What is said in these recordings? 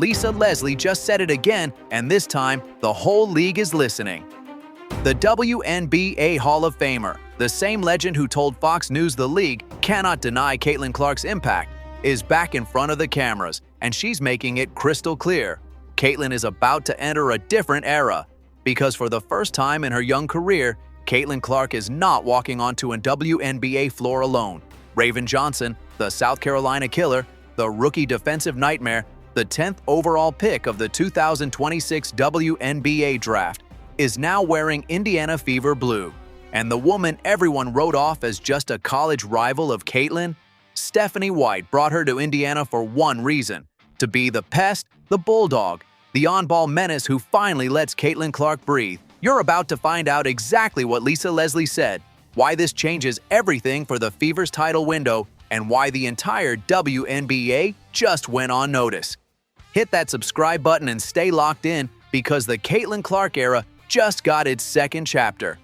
Lisa Leslie just said it again, and this time, the whole league is listening. The WNBA Hall of Famer, the same legend who told Fox News the league cannot deny Caitlin Clark's impact, is back in front of the cameras, and she's making it crystal clear. Caitlin is about to enter a different era, because for the first time in her young career, Caitlin Clark is not walking onto a WNBA floor alone. Raven Johnson, the South Carolina killer, the rookie defensive nightmare, the 10th overall pick of the 2026 WNBA draft, is now wearing Indiana Fever blue. And the woman everyone wrote off as just a college rival of Caitlin? Stephanie White brought her to Indiana for one reason: to be the pest, the bulldog, the on-ball menace who finally lets Caitlin Clark breathe. You're about to find out exactly what Lisa Leslie said, why this changes everything for the Fever's title window, and why the entire WNBA just went on notice. Hit that subscribe button and stay locked in, because the Caitlin Clark era just got its second chapter.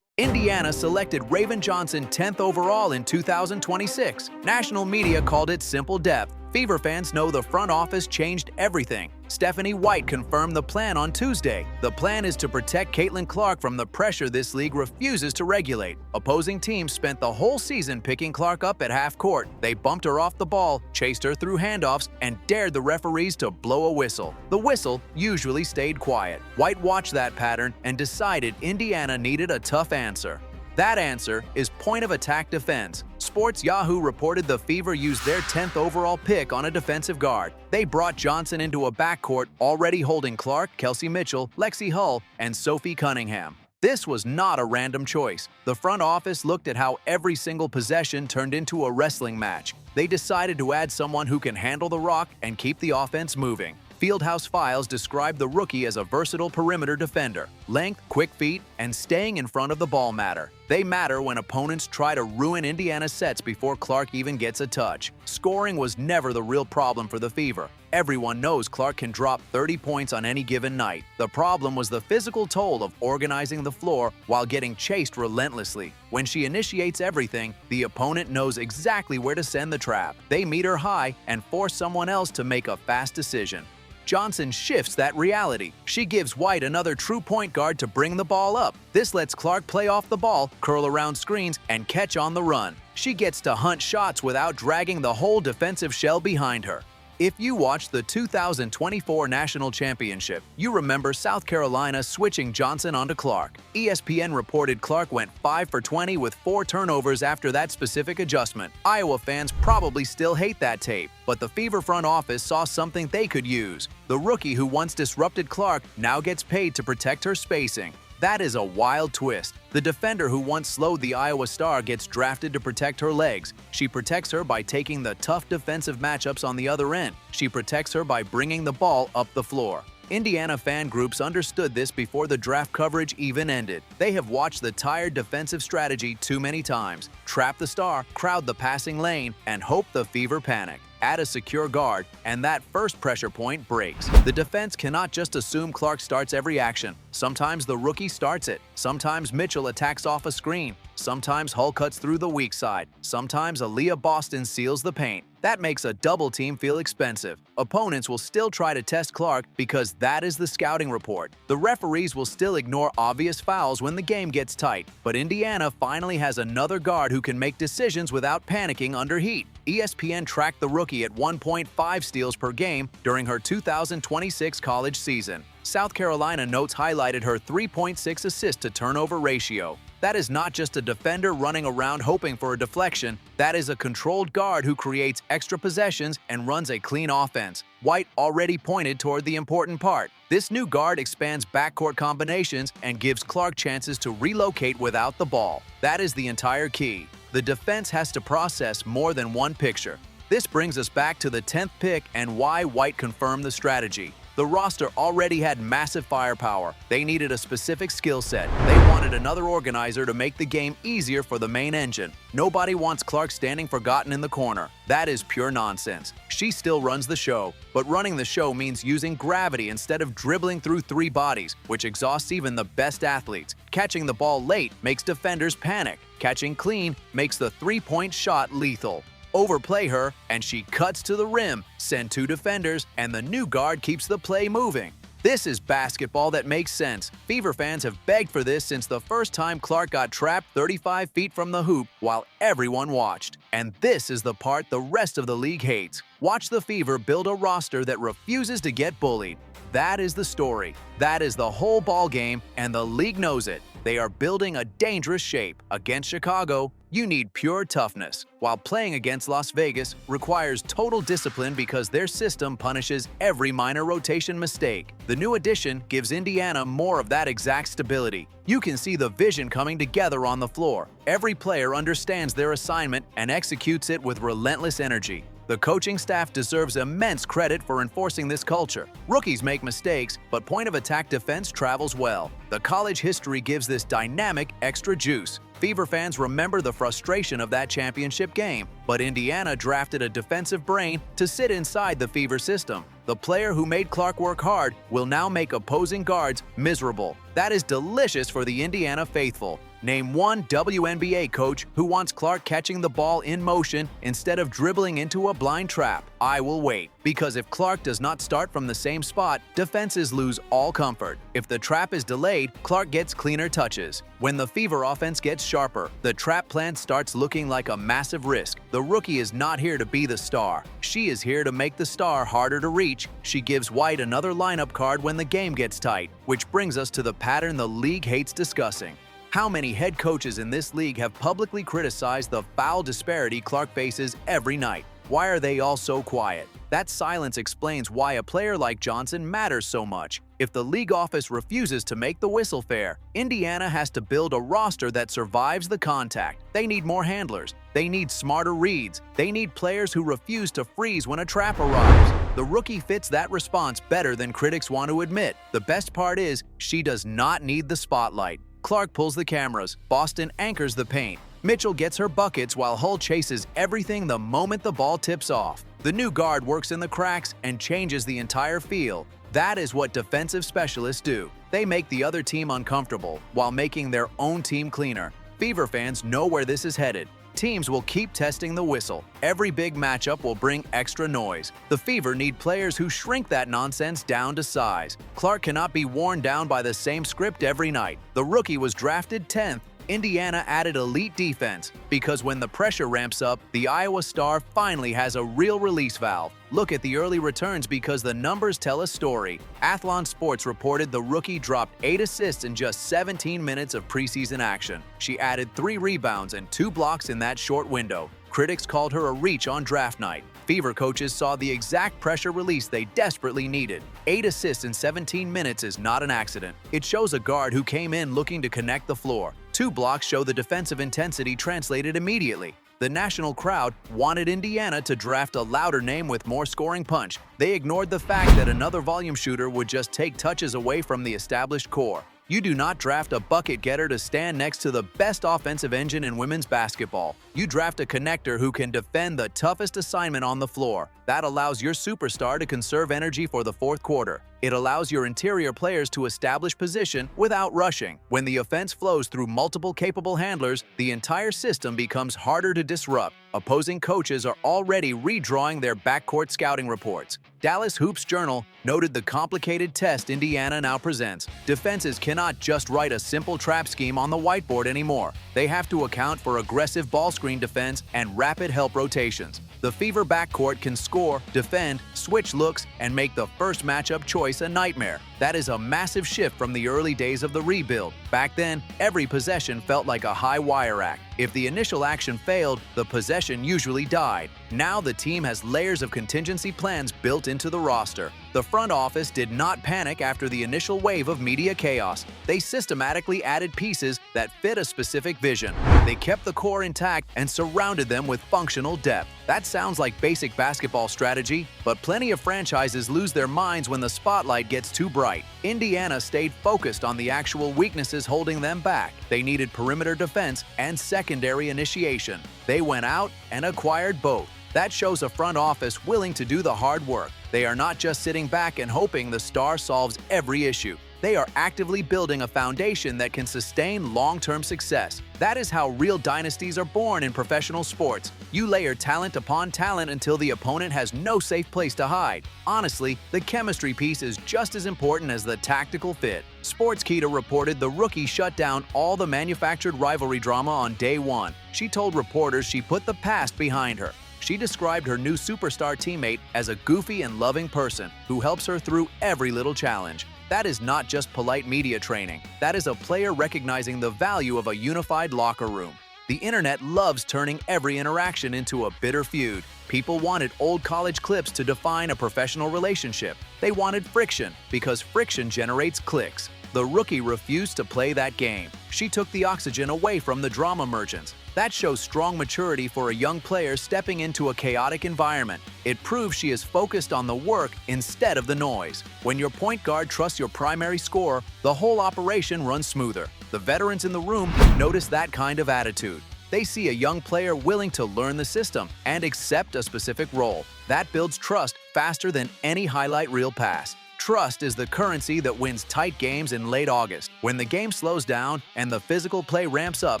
Indiana selected Raven Johnson 10th overall in 2026. National media called it simple depth. Fever fans know the front office changed everything. Stephanie White confirmed the plan on Tuesday. The plan is to protect Caitlin Clark from the pressure this league refuses to regulate. Opposing teams spent the whole season picking Clark up at half court. They bumped her off the ball, chased her through handoffs, and dared the referees to blow a whistle. The whistle usually stayed quiet. White watched that pattern and decided Indiana needed a tough answer. That answer is point-of-attack defense. Sports Yahoo reported the Fever used their 10th overall pick on a defensive guard. They brought Johnson into a backcourt already holding Clark, Kelsey Mitchell, Lexi Hull, and Sophie Cunningham. This was not a random choice. The front office looked at how every single possession turned into a wrestling match. They decided to add someone who can handle the rock and keep the offense moving. Fieldhouse Files described the rookie as a versatile perimeter defender. Length, quick feet, and staying in front of the ball matter. They matter when opponents try to ruin Indiana's sets before Clark even gets a touch. Scoring was never the real problem for the Fever. Everyone knows Clark can drop 30 points on any given night. The problem was the physical toll of organizing the floor while getting chased relentlessly. When she initiates everything, the opponent knows exactly where to send the trap. They meet her high and force someone else to make a fast decision. Johnson shifts that reality. She gives White another true point guard to bring the ball up. This lets Clark play off the ball, curl around screens, and catch on the run. She gets to hunt shots without dragging the whole defensive shell behind her. If you watched the 2024 National Championship, you remember South Carolina switching Johnson onto Clark. ESPN reported Clark went 5 for 20 with 4 turnovers after that specific adjustment. Iowa fans probably still hate that tape, but the Fever front office saw something they could use. The rookie who once disrupted Clark now gets paid to protect her spacing. That is a wild twist. The defender who once slowed the Iowa star gets drafted to protect her legs. She protects her by taking the tough defensive matchups on the other end. She protects her by bringing the ball up the floor. Indiana fan groups understood this before the draft coverage even ended. They have watched the tired defensive strategy too many times. Trap the star, crowd the passing lane, and hope the Fever panic. Add a secure guard, and that first pressure point breaks. The defense cannot just assume Clark starts every action. Sometimes the rookie starts it. Sometimes Mitchell attacks off a screen. Sometimes Hull cuts through the weak side. Sometimes Aaliyah Boston seals the paint. That makes a double team feel expensive. Opponents will still try to test Clark because that is the scouting report. The referees will still ignore obvious fouls when the game gets tight. But Indiana finally has another guard who can make decisions without panicking under heat. ESPN tracked the rookie at 1.5 steals per game during her 2026 college season. South Carolina notes highlighted her 3.6 assist-to-turnover ratio. That is not just a defender running around hoping for a deflection. That is a controlled guard who creates extra possessions and runs a clean offense. White already pointed toward the important part. This new guard expands backcourt combinations and gives Clark chances to relocate without the ball. That is the entire key. The defense has to process more than one picture. This brings us back to the 10th pick and why White confirmed the strategy. The roster already had massive firepower. They needed a specific skill set. They wanted another organizer to make the game easier for the main engine. Nobody wants Clark standing forgotten in the corner. That is pure nonsense. She still runs the show, but running the show means using gravity instead of dribbling through 3 bodies, which exhausts even the best athletes. Catching the ball late makes defenders panic. Catching clean makes the 3-point shot lethal. overplay her, and she cuts to the rim, send 2 defenders, and the new guard keeps the play moving. This is basketball that makes sense. Fever fans have begged for this since the first time Clark got trapped 35 feet from the hoop while everyone watched. And this is the part the rest of the league hates. Watch the Fever build a roster that refuses to get bullied. That is the story. That is the whole ball game, and the league knows it. They are building a dangerous shape. Against Chicago, you need pure toughness, while playing against Las Vegas requires total discipline because their system punishes every minor rotation mistake. The new addition gives Indiana more of that exact stability. You can see the vision coming together on the floor. Every player understands their assignment and executes it with relentless energy. The coaching staff deserves immense credit for enforcing this culture. Rookies make mistakes, but point-of-attack defense travels well. The college history gives this dynamic extra juice. Fever fans remember the frustration of that championship game, but Indiana drafted a defensive brain to sit inside the Fever system. The player who made Clark work hard will now make opposing guards miserable. That is delicious for the Indiana faithful. Name one WNBA coach who wants Clark catching the ball in motion instead of dribbling into a blind trap. I will wait, because if Clark does not start from the same spot, defenses lose all comfort. If the trap is delayed, Clark gets cleaner touches. When the Fever offense gets sharper, the trap plan starts looking like a massive risk. The rookie is not here to be the star. She is here to make the star harder to reach. She gives White another lineup card when the game gets tight, which brings us to the pattern the league hates discussing. How many head coaches in this league have publicly criticized the foul disparity Clark faces every night? Why are they all so quiet? That silence explains why a player like Johnson matters so much. If the league office refuses to make the whistle fair, Indiana has to build a roster that survives the contact. They need more handlers. They need smarter reads. They need players who refuse to freeze when a trap arrives. The rookie fits that response better than critics want to admit. The best part is, she does not need the spotlight. Clark pulls the cameras, Boston anchors the paint. Mitchell gets her buckets while Hull chases everything the moment the ball tips off. The new guard works in the cracks and changes the entire feel. That is what defensive specialists do. They make the other team uncomfortable while making their own team cleaner. Fever fans know where this is headed. Teams will keep testing the whistle. Every big matchup will bring extra noise. The Fever need players who shrink that nonsense down to size. Clark cannot be worn down by the same script every night. The rookie was drafted 10th. Indiana added elite defense, because when the pressure ramps up, the Iowa Star finally has a real release valve. Look at the early returns because the numbers tell a story. Athlon Sports reported the rookie dropped 8 assists in just 17 minutes of preseason action. She added 3 rebounds and 2 blocks in that short window. Critics called her a reach on draft night. Fever coaches saw the exact pressure release they desperately needed. 8 assists in 17 minutes is not an accident. It shows a guard who came in looking to connect the floor. 2 blocks show the defensive intensity translated immediately. The national crowd wanted Indiana to draft a louder name with more scoring punch. They ignored the fact that another volume shooter would just take touches away from the established core. You do not draft a bucket getter to stand next to the best offensive engine in women's basketball. You draft a connector who can defend the toughest assignment on the floor. That allows your superstar to conserve energy for the fourth quarter. It allows your interior players to establish position without rushing. When the offense flows through multiple capable handlers, the entire system becomes harder to disrupt. Opposing coaches are already redrawing their backcourt scouting reports. Dallas Hoops Journal noted the complicated test Indiana now presents. Defenses cannot just write a simple trap scheme on the whiteboard anymore. They have to account for aggressive ball screen defense and rapid help rotations. The Fever backcourt can score, defend, switch looks, and make the first matchup choice a nightmare. That is a massive shift from the early days of the rebuild. Back then, every possession felt like a high wire act. If the initial action failed, the possession usually died. Now the team has layers of contingency plans built into the roster. The front office did not panic after the initial wave of media chaos. They systematically added pieces that fit a specific vision. They kept the core intact and surrounded them with functional depth. That sounds like basic basketball strategy, but plenty of franchises lose their minds when the spotlight gets too bright. Indiana stayed focused on the actual weaknesses holding them back. They needed perimeter defense and secondary initiation. They went out and acquired both. That shows a front office willing to do the hard work. They are not just sitting back and hoping the star solves every issue. They are actively building a foundation that can sustain long-term success. That is how real dynasties are born in professional sports. You layer talent upon talent until the opponent has no safe place to hide. Honestly, the chemistry piece is just as important as the tactical fit. Sportskeeda reported the rookie shut down all the manufactured rivalry drama on day one. She told reporters she put the past behind her. She described her new superstar teammate as a goofy and loving person who helps her through every little challenge. That is not just polite media training. That is a player recognizing the value of a unified locker room. The internet loves turning every interaction into a bitter feud. People wanted old college clips to define a professional relationship. They wanted friction because friction generates clicks. The rookie refused to play that game. She took the oxygen away from the drama merchants. That shows strong maturity for a young player stepping into a chaotic environment. It proves she is focused on the work instead of the noise. When your point guard trusts your primary scorer, the whole operation runs smoother. The veterans in the room notice that kind of attitude. They see a young player willing to learn the system and accept a specific role. That builds trust faster than any highlight reel pass. Trust is the currency that wins tight games in late August. When the game slows down and the physical play ramps up,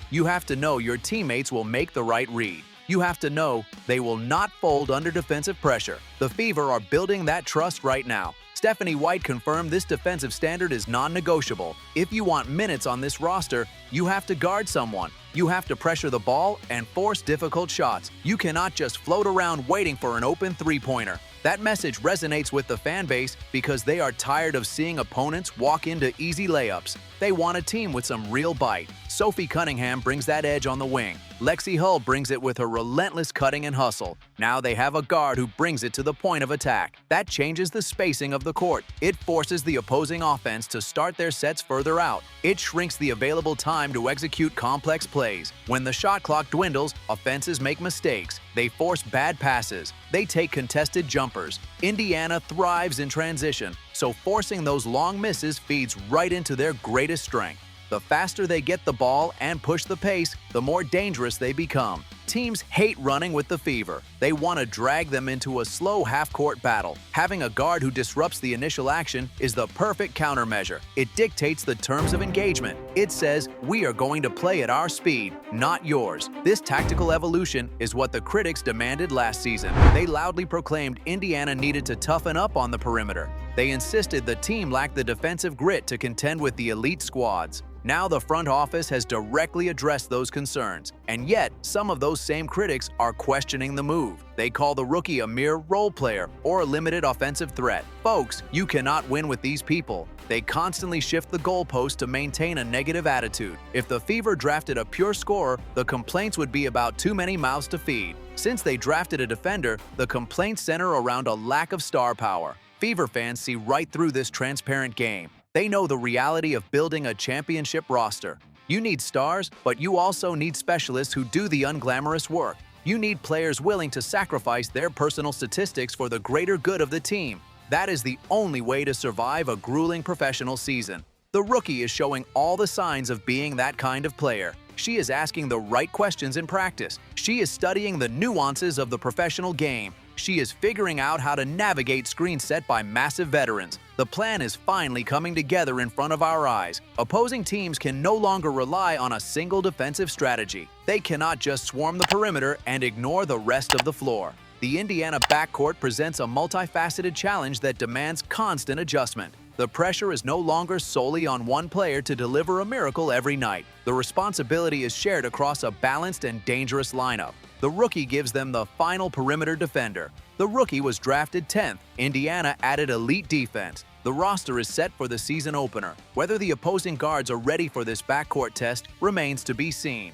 you have to know your teammates will make the right read. You have to know they will not fold under defensive pressure. The Fever are building that trust right now. Stephanie White confirmed this defensive standard is non-negotiable. If you want minutes on this roster, you have to guard someone. You have to pressure the ball and force difficult shots. You cannot just float around waiting for an open three-pointer. That message resonates with the fan base because they are tired of seeing opponents walk into easy layups. They want a team with some real bite. Sophie Cunningham brings that edge on the wing. Lexi Hull brings it with her relentless cutting and hustle. Now they have a guard who brings it to the point of attack. That changes the spacing of the court. It forces the opposing offense to start their sets further out. It shrinks the available time to execute complex plays. When the shot clock dwindles, offenses make mistakes. They force bad passes. They take contested jumpers. Indiana thrives in transition, so forcing those long misses feeds right into their greatest strength. The faster they get the ball and push the pace, the more dangerous they become. Teams hate running with the Fever. They want to drag them into a slow half-court battle. Having a guard who disrupts the initial action is the perfect countermeasure. It dictates the terms of engagement. It says, we are going to play at our speed, not yours. This tactical evolution is what the critics demanded last season. They loudly proclaimed Indiana needed to toughen up on the perimeter. They insisted the team lacked the defensive grit to contend with the elite squads. Now the front office has directly addressed those concerns, and yet some of those same critics are questioning the move. They call the rookie a mere role player or a limited offensive threat. Folks, you cannot win with these people. They constantly shift the goalpost to maintain a negative attitude. If the Fever drafted a pure scorer, the complaints would be about too many mouths to feed. Since they drafted a defender, the complaints center around a lack of star power. Fever fans see right through this transparent game. They know the reality of building a championship roster. You need stars, but you also need specialists who do the unglamorous work. You need players willing to sacrifice their personal statistics for the greater good of the team. That is the only way to survive a grueling professional season. The rookie is showing all the signs of being that kind of player. She is asking the right questions in practice. She is studying the nuances of the professional game. She is figuring out how to navigate screens set by massive veterans. The plan is finally coming together in front of our eyes. Opposing teams can no longer rely on a single defensive strategy. They cannot just swarm the perimeter and ignore the rest of the floor. The Indiana backcourt presents a multifaceted challenge that demands constant adjustment. The pressure is no longer solely on one player to deliver a miracle every night. The responsibility is shared across a balanced and dangerous lineup. The rookie gives them the final perimeter defender. The rookie was drafted 10th. Indiana added elite defense. The roster is set for the season opener. Whether the opposing guards are ready for this backcourt test remains to be seen.